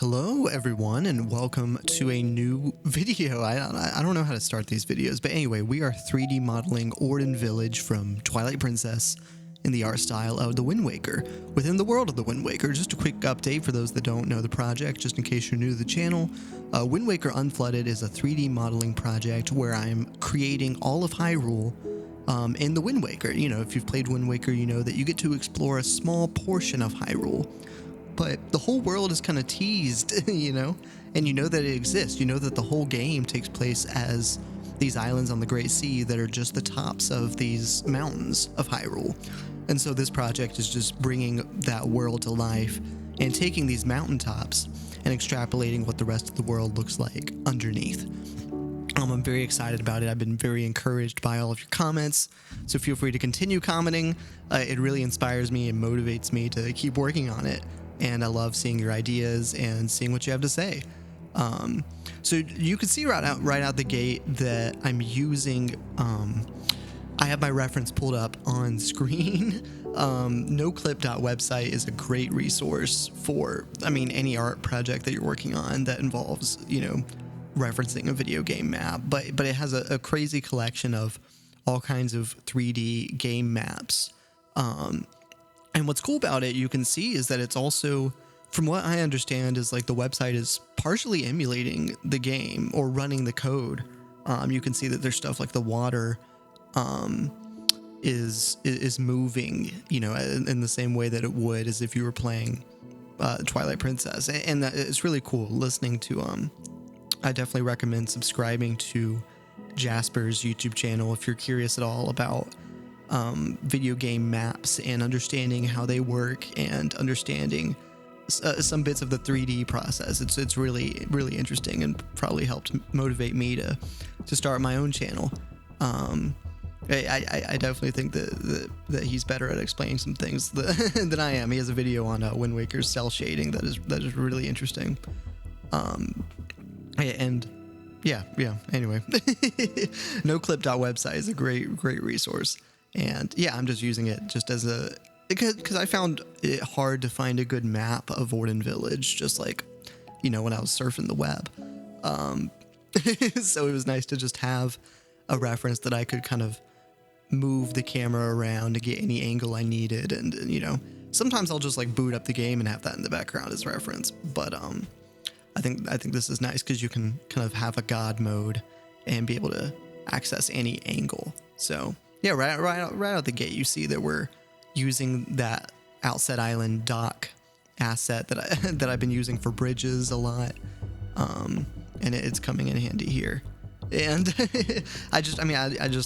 Hello everyone and welcome to a new video. I don't know how to start these videos, but anyway, we are 3D modeling Ordon Village from Twilight Princess in the art style of the Wind Waker, within the world of the Wind Waker. Just a quick update for those that don't know the project, just in case you're new to the channel. Wind Waker Unflooded is a 3D modeling project where I'm creating all of Hyrule in the Wind Waker. You know, if you've played Wind Waker, you know that you get to explore a small portion of Hyrule. But the whole world is kind of teased, you know, and you know that it exists. You know that the whole game takes place as these islands on the Great Sea that are just the tops of these mountains of Hyrule. And so this project is just bringing that world to life and taking these mountaintops and extrapolating what the rest of the world looks like underneath. I'm very excited about it. I've been very encouraged by all of your comments, so feel free to continue commenting. It really inspires me and motivates me to keep working on it. And I love seeing your ideas and seeing what you have to say. So you can see right out the gate that I'm using, I have my reference pulled up on screen. NoClip.website is a great resource for, any art project that you're working on that involves, referencing a video game map. But it has a crazy collection of all kinds of 3D game maps. And what's cool about it, you can see, is that it's also, from what I understand, is like the website is partially emulating the game or running the code. You can see that there's stuff like the water is moving, in the same way that it would as if you were playing Twilight Princess. And that, it's really cool listening to, I definitely recommend subscribing to Jasper's YouTube channel if you're curious at all about video game maps and understanding how they work and understanding some bits of the 3D process. It's really, really interesting and probably helped motivate me to start my own channel. I definitely think that he's better at explaining some things than I am. He has a video on Wind Waker's cell shading that is really interesting. And yeah. Anyway, NoClip.website is a great resource. And yeah, I'm just using it just as because I found it hard to find a good map of Ordon Village, just like, when I was surfing the web. So it was nice to just have a reference that I could kind of move the camera around to get any angle I needed. And, sometimes I'll just like boot up the game and have that in the background as reference. But I think this is nice because you can kind of have a God mode and be able to access any angle. So yeah, right out the gate, you see that we're using that Outset Island dock asset that I've been using for bridges a lot, and it's coming in handy here. And I just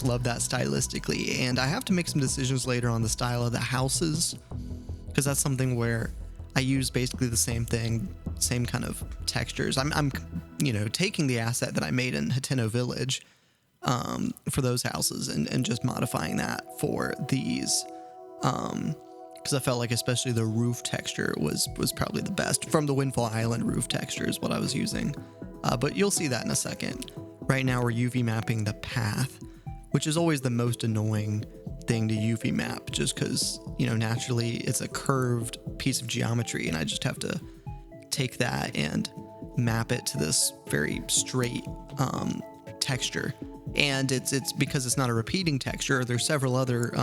love that stylistically, and I have to make some decisions later on the style of the houses, because that's something where I use basically the same thing, same kind of textures. I'm taking the asset that I made in Ordon Village for those houses and just modifying that for these, because I felt like especially the roof texture was probably the best from the Windfall Island roof texture is what I was using, but you'll see that in a second. Right now we're UV mapping the path, which is always the most annoying thing to UV map, just because naturally it's a curved piece of geometry and I just have to take that and map it to this very straight texture. And it's because it's not a repeating texture. There's several other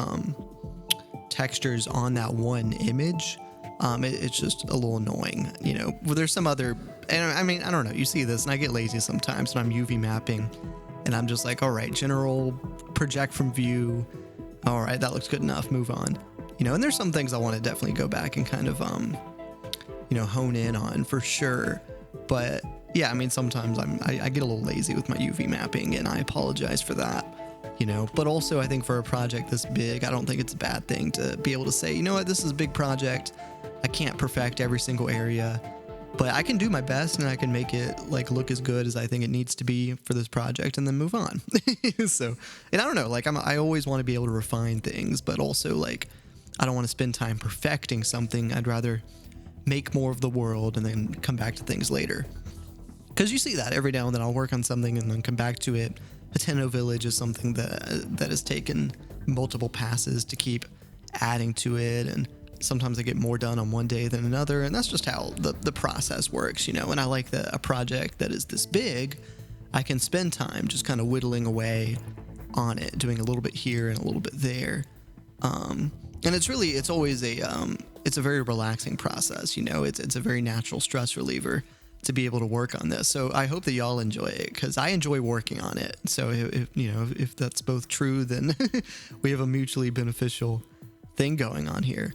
textures on that one image. It's just a little annoying, Well, there's some other, and I don't know. You see this, and I get lazy sometimes when I'm UV mapping, and I'm just like, all right, general project from view. All right, that looks good enough. Move on, And there's some things I want to definitely go back and kind of hone in on for sure, but. Yeah, sometimes I get a little lazy with my UV mapping, and I apologize for that, But also, I think for a project this big, I don't think it's a bad thing to be able to say, you know what, this is a big project. I can't perfect every single area, but I can do my best, and I can make it look as good as I think it needs to be for this project, and then move on. So, and I don't know, I always want to be able to refine things, but also I don't want to spend time perfecting something. I'd rather make more of the world and then come back to things later. Because you see that every now and then I'll work on something and then come back to it. Ordon Village is something that has taken multiple passes to keep adding to it and sometimes I get more done on one day than another, and that's just how the process works, you know. And I like that a project that is this big, I can spend time just kind of whittling away on it, doing a little bit here and a little bit there. And it's always it's a very relaxing process, you know. It's a very natural stress reliever to be able to work on this. So I hope that y'all enjoy it, because I enjoy working on it. So if that's both true, then we have a mutually beneficial thing going on here.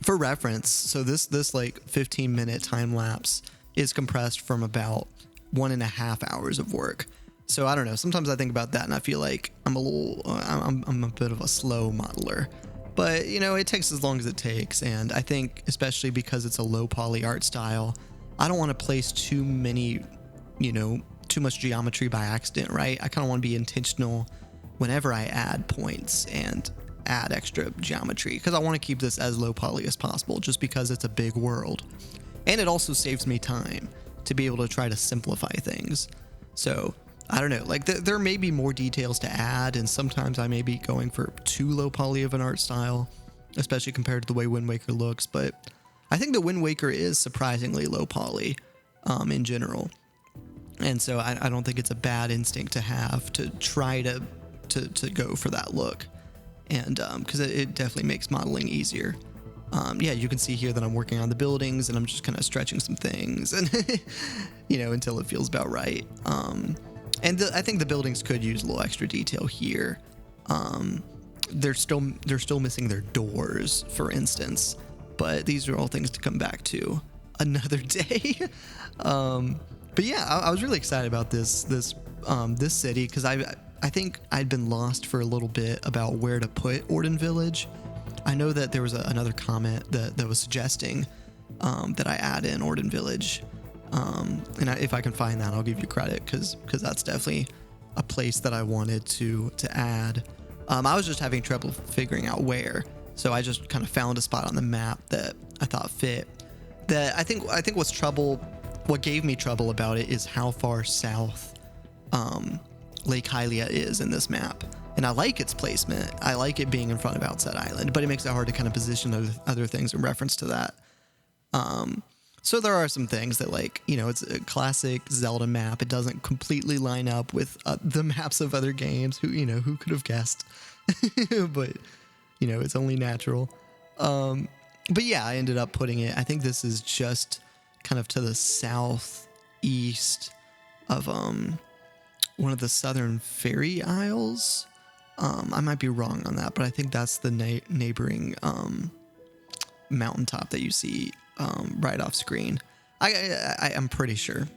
For reference, so this like 15-minute time lapse is compressed from about 1.5 hours of work. So I don't know. Sometimes I think about that and I feel like I'm a bit of a slow modeler, but you know, it takes as long as it takes. And I think especially because it's a low poly art style, I don't want to place too much geometry by accident, right? I kind of want to be intentional whenever I add points and add extra geometry, because I want to keep this as low poly as possible, just because it's a big world. And it also saves me time to be able to try to simplify things. So I don't know, like there may be more details to add, and sometimes I may be going for too low poly of an art style, especially compared to the way Wind Waker looks. But I think the Wind Waker is surprisingly low poly in general. And so I don't think it's a bad instinct to have to try to go for that look. And because it definitely makes modeling easier. Yeah, you can see here that I'm working on the buildings and I'm just kind of stretching some things and, you know, until it feels about right. And I think the buildings could use a little extra detail here. They're still missing their doors, for instance, but these are all things to come back to another day. But yeah, I was really excited about this city, because I think I'd been lost for a little bit about where to put Ordon Village. I know that there was another comment that was suggesting that I add in Ordon Village. And if I can find that, I'll give you credit, because that's definitely a place that I wanted to add. I was just having trouble figuring out where, so I just kind of found a spot on the map that I thought fit. That I think what gave me trouble about it is how far south Lake Hylia is in this map. And I like its placement. I like it being in front of Outset Island, but it makes it hard to kind of position other things in reference to that. So there are some things that, like, you know, it's a classic Zelda map. It doesn't completely line up with the maps of other games. Who could have guessed? But, you know, it's only natural. But yeah, I ended up putting it, I think this is just kind of to the southeast of one of the southern fairy isles. I might be wrong on that, but I think that's the neighboring mountaintop that you see right off screen. I'm pretty sure.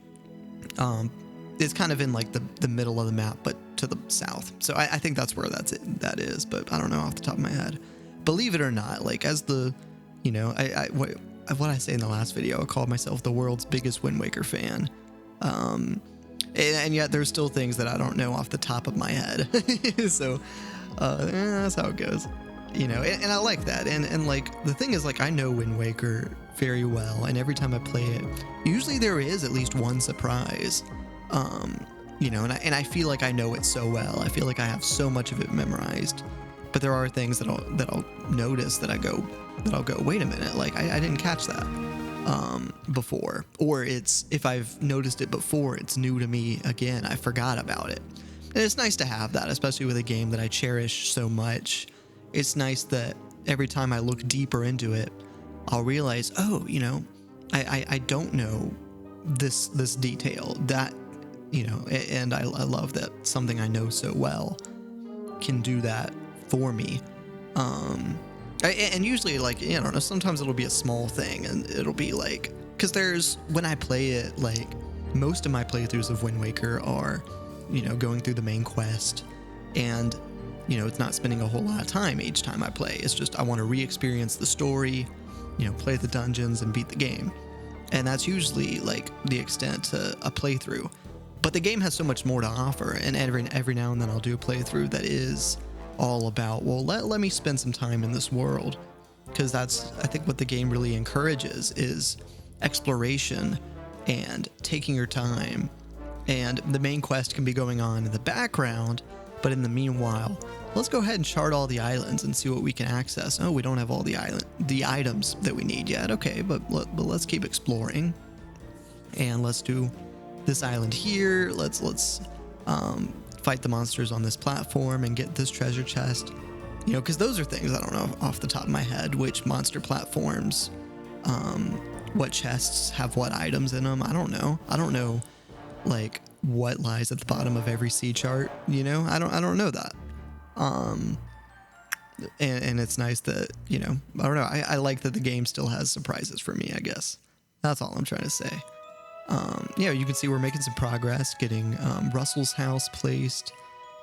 It's kind of in like the middle of the map, but to the south. So I think that's where that is, but I don't know off the top of my head. Believe it or not, like, as the, you know, what I say in the last video, I called myself the world's biggest Wind Waker fan. And yet there's still things that I don't know off the top of my head. So that's how it goes, you know, and I like that. And like, the thing is, like, I know Wind Waker very well, and every time I play it, usually there is at least one surprise, you know, and I feel like I know it so well. I feel like I have so much of it memorized, but there are things that I'll notice that I'll go, wait a minute, like I didn't catch that before, or if I've noticed it before, it's new to me again. I forgot about it. And it's nice to have that, especially with a game that I cherish so much. It's nice that every time I look deeper into it, I'll realize, oh, you know, I don't know this detail that, you know, and I love that something I know so well can do that for me. And usually, like, you know, sometimes it'll be a small thing, and it'll be like, because when I play it, like, most of my playthroughs of Wind Waker are, you know, going through the main quest, and, you know, it's not spending a whole lot of time each time I play. It's just I want to re-experience the story, you know, play the dungeons and beat the game. And that's usually, like, the extent to a playthrough. But the game has so much more to offer, and every now and then I'll do a playthrough that is all about, well, let me spend some time in this world, because that's, I think, what the game really encourages is exploration and taking your time. And the main quest can be going on in the background, but in the meanwhile, let's go ahead and chart all the islands and see what we can access. Oh, we don't have all the items that we need yet. Okay, but let's keep exploring, and let's do this island here. Let's fight the monsters on this platform and get this treasure chest. You know, because those are things I don't know off the top of my head, which monster platforms, what chests have what items in them. I don't know, like, what lies at the bottom of every sea chart. You know, I don't know that. And it's nice that, you know, I don't know. I like that the game still has surprises for me, I guess. That's all I'm trying to say. Yeah, you can see we're making some progress getting Russell's house placed.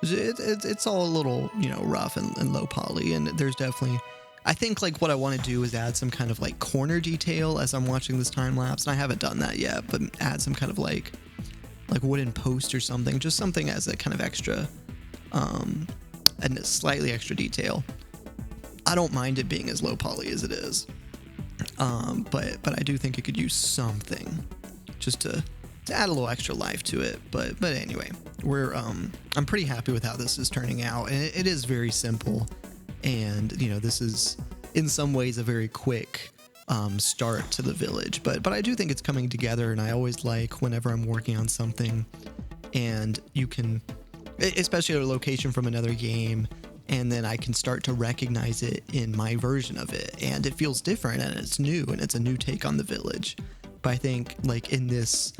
It's all a little, you know, rough and low poly, and there's definitely, I think, like, what I want to do is add some kind of like corner detail as I'm watching this time lapse, and I haven't done that yet, but add some kind of like wooden post or something, just something as a kind of extra, and slightly extra detail. I don't mind it being as low poly as it is, but I do think it could use something just to add a little extra life to it. But anyway, I'm pretty happy with how this is turning out, and it is very simple, and, you know, this is in some ways a very quick start to the village, but I do think it's coming together, and I always like whenever I'm working on something and you can, especially a location from another game, and then I can start to recognize it in my version of it, and it feels different, and it's new, and it's a new take on the village. But I think, like, in this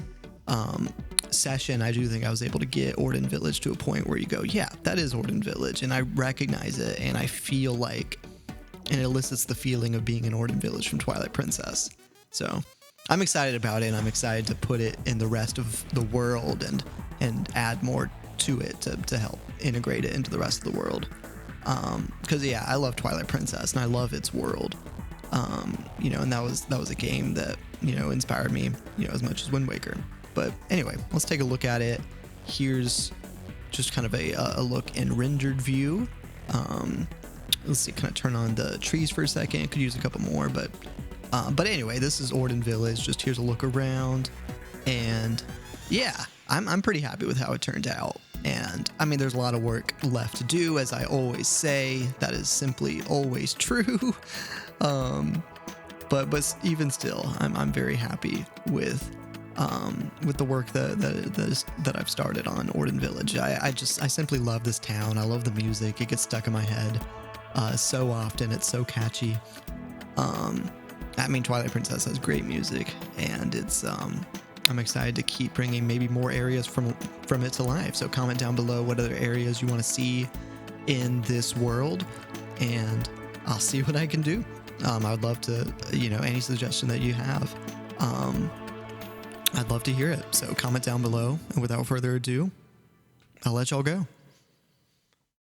session, I do think I was able to get Ordon Village to a point where you go, yeah, that is Ordon Village, and I recognize it, and I feel like, and it elicits the feeling of being in Ordon Village from Twilight Princess. So I'm excited about it, and I'm excited to put it in the rest of the world and add more to it to help integrate it into the rest of the world. Because, yeah, I love Twilight Princess, and I love its world. You know, and that was a game that, you know, inspired me, you know, as much as Wind Waker. But anyway, let's take a look at it. Here's just kind of a look in rendered view. Let's see, kind of turn on the trees for a second. Could use a couple more, but anyway, this is Ordon Village. Just here's a look around, and yeah, I'm pretty happy with how it turned out. And I mean, there's a lot of work left to do, as I always say. That is simply always true. But even still, I'm very happy with the work that I've started on Ordon Village. I simply love this town. I love the music. It gets stuck in my head so often. It's so catchy. I mean, Twilight Princess has great music, and it's I'm excited to keep bringing maybe more areas from it to life. So comment down below what other areas you want to see in this world, and I'll see what I can do. I would love to, you know, any suggestion that you have. I'd love to hear it. So comment down below, and without further ado, I'll let y'all go.